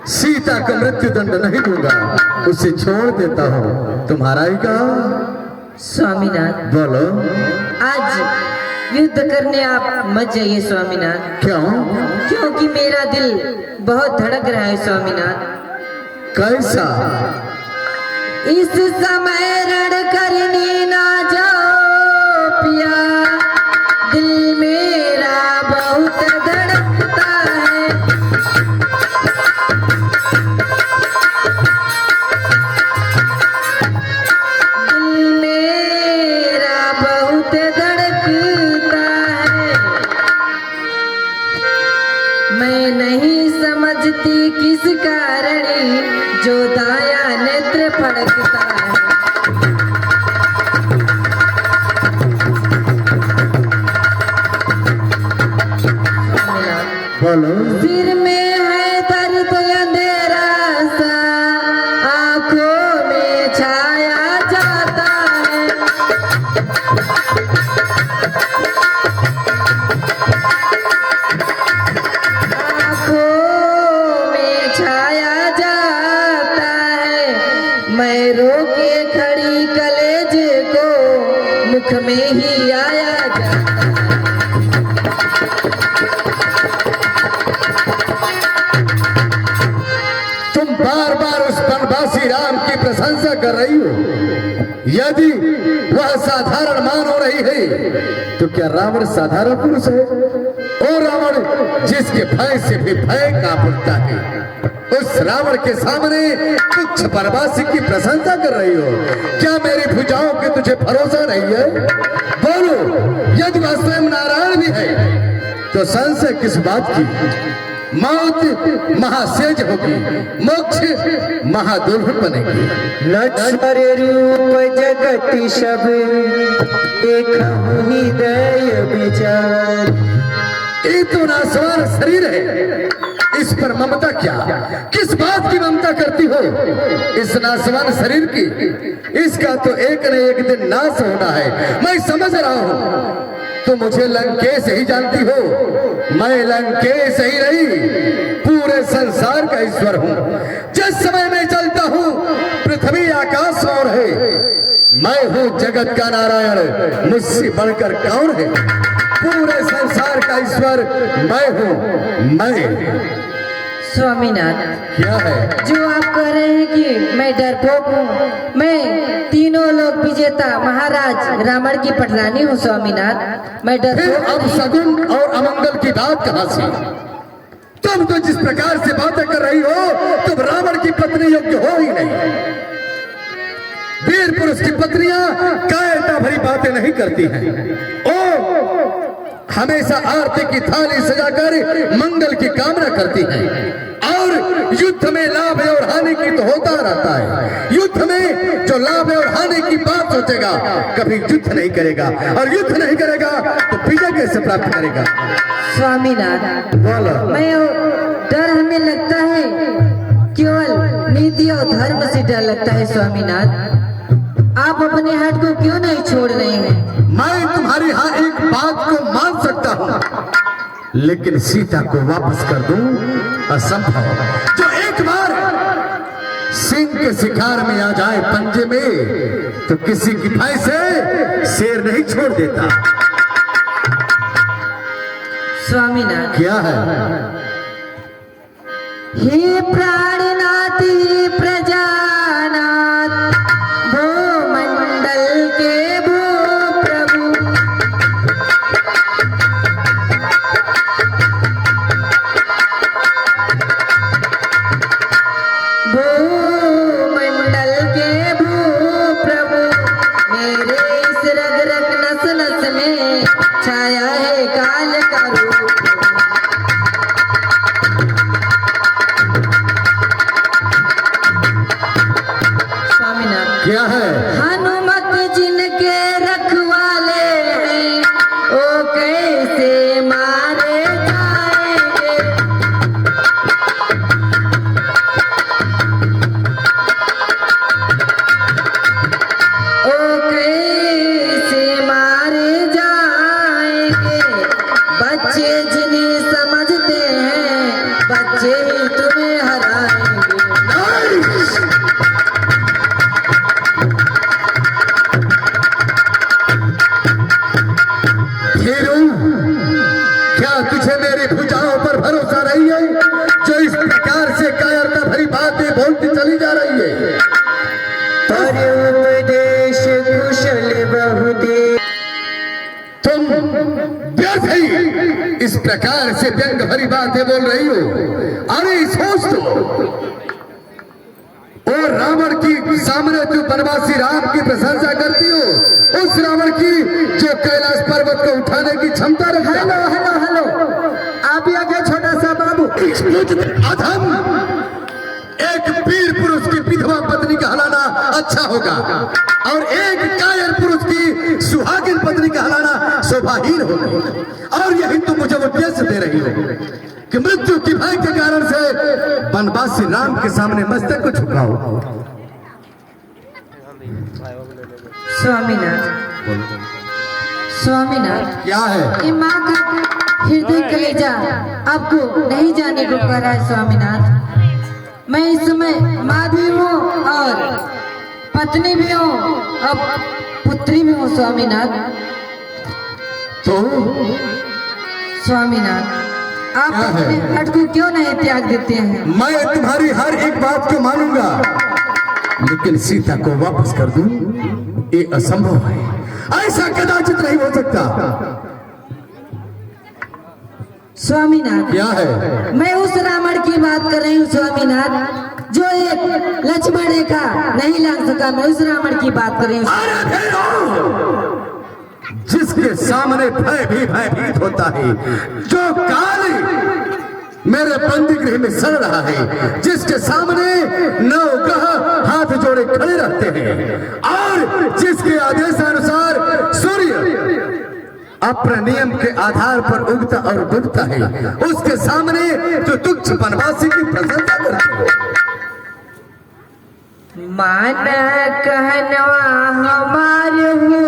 सीता का मृत्यु दंड नहीं दूंगा, उसे छोड़ देता हूँ। तुम्हारा ही कहा। स्वामीनाथ बोलो। आज युद्ध करने आप मत जाइए स्वामीनाथ। क्यों? क्योंकि मेरा दिल बहुत धड़क रहा है स्वामीनाथ। कैसा? इस समय रण करने ना जाओ पिया, दिल मेरा बहुत धड़कता है। दिल मेरा बहुत धड़कता है। मैं नहीं समझती किस कारण जो दाया नेत्र फड़कता है। बोलो। सिर में है दर्द अंधेरा सा, आंखों में छाया जाता है। आंखों में छाया जाता है। मैं रो के खड़ी कलेजे को मुख में ही आया जाता है। तुम बार बार उस बनवासी राम की प्रशंसा कर रही हो। यदि वह साधारण मान हो रही है तो क्या रावण साधारण पुरुष है? और रावण जिसके भय से भी भय कांप उठता है, उस रावण के सामने तुच्छ बनवासी की प्रशंसा कर रही हो। क्या मेरी भुजाओं के तुझे भरोसा नहीं है? बोलो, यदि वह स्वयं नारायण भी है तो संशय किस बात की? मौत महासेज होगी, मोक्ष महादुर्लभ बनेगी। नश्वर रूप जगत सब एक हृदय विचार। ये तो नासवार शरीर है, इस पर ममता क्या? किस बात की ममता करती हो इस नासवान शरीर की? इसका तो एक न एक दिन नाश होना है। मैं समझ रहा हूँ तो मुझे लंकेश ही जानती हो। मैं लंकेश ही रही, पूरे संसार का ईश्वर हूँ। जिस समय मैं चलता हूँ पृथ्वी आकाश और है। मैं हूँ जगत का नारायण, मुझसे बढ़कर कौन है? पूरे संसार का ईश्वर मैं हूँ। मैं स्वामीनाथ, क्या है जो आप कह रहे हैं कि मैं डरपोक हूँ, मैं तीनों लोक विजेता महाराज रावण की पटरानी हूँ स्वामीनाथ। मैं फिर डरपोक अब शगुन और अमंगल की बात कहाँ से? तुम तो जिस प्रकार से बातें कर रही हो तुम रावण की पत्नी योग्य हो ही नहीं। वीर पुरुष की पत्नियां कायरता भरी बातें नहीं करती हैं। ओ हमेशा आरती की थाली सजाकर मंगल की कामना करती हैं। और युद्ध में लाभ और हानि की तो होता रहता है। युद्ध में जो लाभ और हानि की बात सोचेगा कभी युद्ध नहीं करेगा, और युद्ध नहीं करेगा तो विजय कैसे प्राप्त करेगा? स्वामीनाथ, बोलो। मैं डर हमें लगता है केवल नीति और धर्म से डर लगता है स्वामीनाथ। आप अपने हाथ को क्यों नहीं छोड़ रहे हैं? मैं तुम्हारी हाँ एक बात को मान सकता हूँ, लेकिन सीता को वापस कर दूं असंभव। जो एक एक बार सिंह के शिकार में आ जाए पंजे में तो किसी की भय से शेर नहीं छोड़ देता। स्वामीनाथ, क्या है? हे प्राणनाथ, हे प्रजानाथ, भूमंडल के भू प्रभु, भूमंडल के भू प्रभु, मेरे इस रग रग नस नस में छाया है काल का रूप। स्वामीनाथ, क्या है? हनुमत जिनके रखवाले हैं ओ कैसे मारे जाएंगे, ओ कैसे मारे जाएंगे, बच्चे जिन्हें समझते हैं बच्चे ही तुम्हें हराएंगे। क्या तुझे मेरी भुजाओं पर भरोसा नहीं है जो इस प्रकार से कायरता भरी बातें बोलती चली जा रही है? पर उपदेश कुशल बहुदे, तुम व्यर्थ ही इस प्रकार से व्यंग भरी बातें बोल रही हो। अरे सोच तो, और रावण की सामने तू बनवासी राम की प्रशंसा करती हो, उस रावण की जो कैलाश पर्वत को उठाने की क्षमता रखता है। हेलो, आप यहाँ क्या छोटा सा बाबू? अधम, एक वीर पुरुष की विधवा पत्नी का हलाना अच्छा होगा और एक कायर पुरुष की सुहागिन पत्नी का हलाना शोभाहीन होगा। और यही तुम मुझे उपदेश दे रही हो कि मृत्यु की भय के कारण से बनवासी राम के सामने मस्तक को झुकाओ। स्वामीनाथ, स्वामीनाथ, क्या है? ये माँ का हृदय कलेजा आपको नहीं जाने को कह रहा है। स्वामीनाथ, मैं इस समय माँ भी हूँ और पत्नी भी हूँ और पुत्री भी हूँ। स्वामीनाथ, तो स्वामीनाथ, आप क्या है? अपने हट को क्यों नहीं त्याग देते हैं? मैं तुम्हारी हर एक बात को मानूंगा, लेकिन सीता को वापस कर दूं ये असंभव है। ऐसा कदाचित नहीं हो सकता। स्वामीनाथ, क्या है? मैं उस रावण की बात कर रही हूँ। स्वामीनाथ, जो एक लक्ष्मण रेखा नहीं लांग सका, मैं उस रावण की बात कर रही हूँ। अरे भेड़ों! जिसके सामने भय भी भयभीत होता है, जो काल मेरे बंदी गृह में सड़ रहा है, जिसके सामने नौगह हाथ जोड़े खड़े रहते हैं और जिसके आदेशानुसार सूर्य अपने नियम के आधार पर उगता और डूबता है, उसके सामने जो तुच्छ बनवासी की प्रशंसा करते हैं। मान कहनवा हमारे हो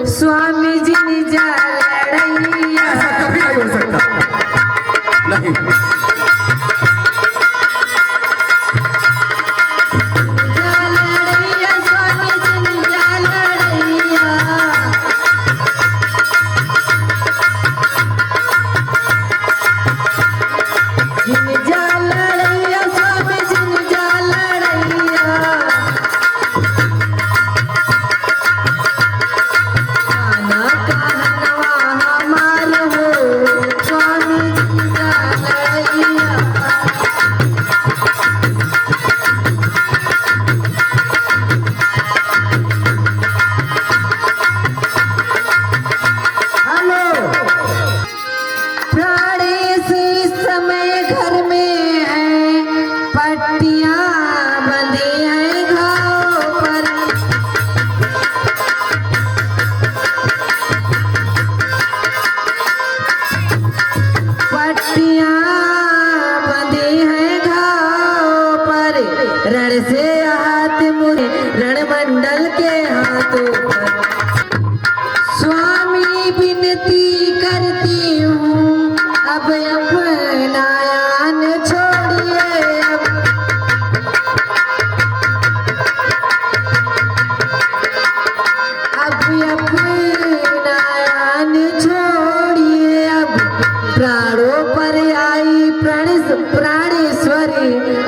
स्वामी जी ने जा लड़ैया। ऐसा कभी नहीं हो सकता। नहीं, जा लड़ैया, स्वामी जी ने जा लड़ैया। जिन जा लड़ैया, स्वामी जी ने जा लड़ैया।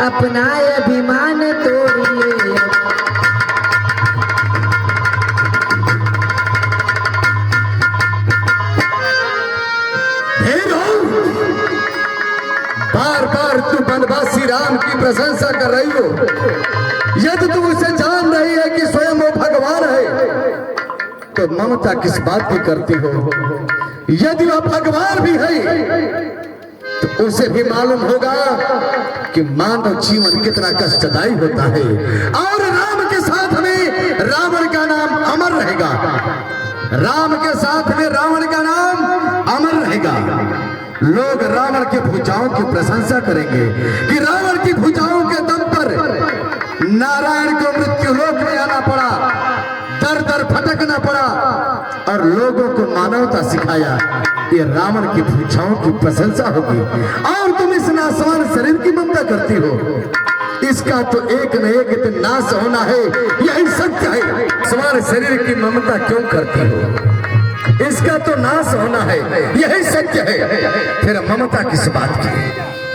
अपना अभिमान तोड़िए। बार बार तू बनवासी राम की प्रशंसा कर रही हो, यदि तू उसे जान रही है कि स्वयं वो भगवान है, तो ममता किस बात की करती हो? यदि वह भगवान भी है तो उसे भी मालूम होगा कि मानव जीवन कितना कष्टदायी होता है, और राम के साथ में रावण का नाम अमर रहेगा। राम के साथ में रावण का नाम अमर रहेगा। लोग रावण की भुजाओं की प्रशंसा करेंगे कि रावण की भुजाओं के दम पर नारायण को मृत्यु लोक में आना पड़ा, दर दर भटकना पड़ा और लोगों को मानवता सिखाया। ये रावण की भुजाओं की प्रशंसा होगी, और तुम इस नासवान शरीर की ममता करती हो। इसका तो एक न एक दिन नाश होना है, यही सत्य है। सवार शरीर की ममता क्यों करती हो? इसका तो नाश होना है, यही सत्य है। फिर ममता किस बात की?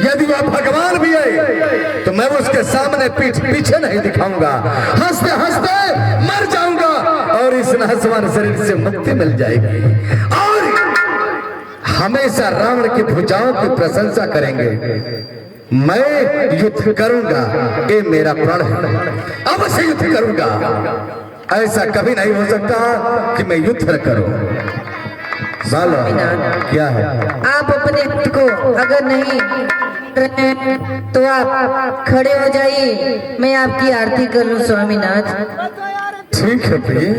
यदि वह भगवान भी है तो मैं उसके सामने पीठ पीछे नहीं दिखाऊंगा, हंसते हंसते मर जाऊंगा और इस नासवान शरीर से मुक्ति मिल जाएगी। और हमेशा रावण की भुजाओं की प्रशंसा करेंगे। मैं युद्ध करूंगा, ये मेरा प्रण है, अवश्य युद्ध करूंगा। ऐसा कभी नहीं हो सकता कि मैं युद्ध न करूं। बोलो क्या है? आप अपने हित को अगर नहीं रहे तो आप खड़े हो जाइए, मैं आपकी आरती कर लूं स्वामीनाथ। ठीक है प्रिय।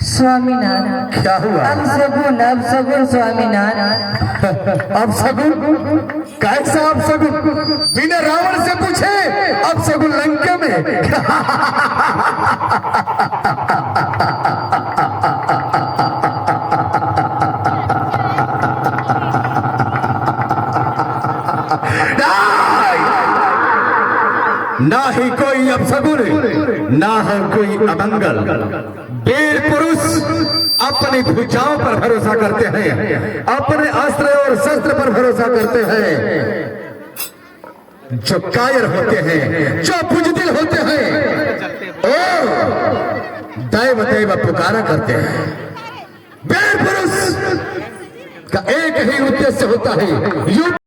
स्वामीनाथ क्या हुआ? अब सगुन स्वामीनाथ। अब सगुन? कैसा अब सगुन? बिना रावण से पूछे अब सगुन लंका में। ना ही कोई अपसगुन, ना है कोई अमंगल। वीर पुरुष अपनी भुजाओं पर भरोसा करते हैं, अपने अस्त्र और शस्त्र पर भरोसा करते हैं। जो कायर होते हैं, जो बुजदिल होते हैं, ओ दैव दैव पुकारा करते हैं। वीर पुरुष का एक ही उद्देश्य होता है, युद्ध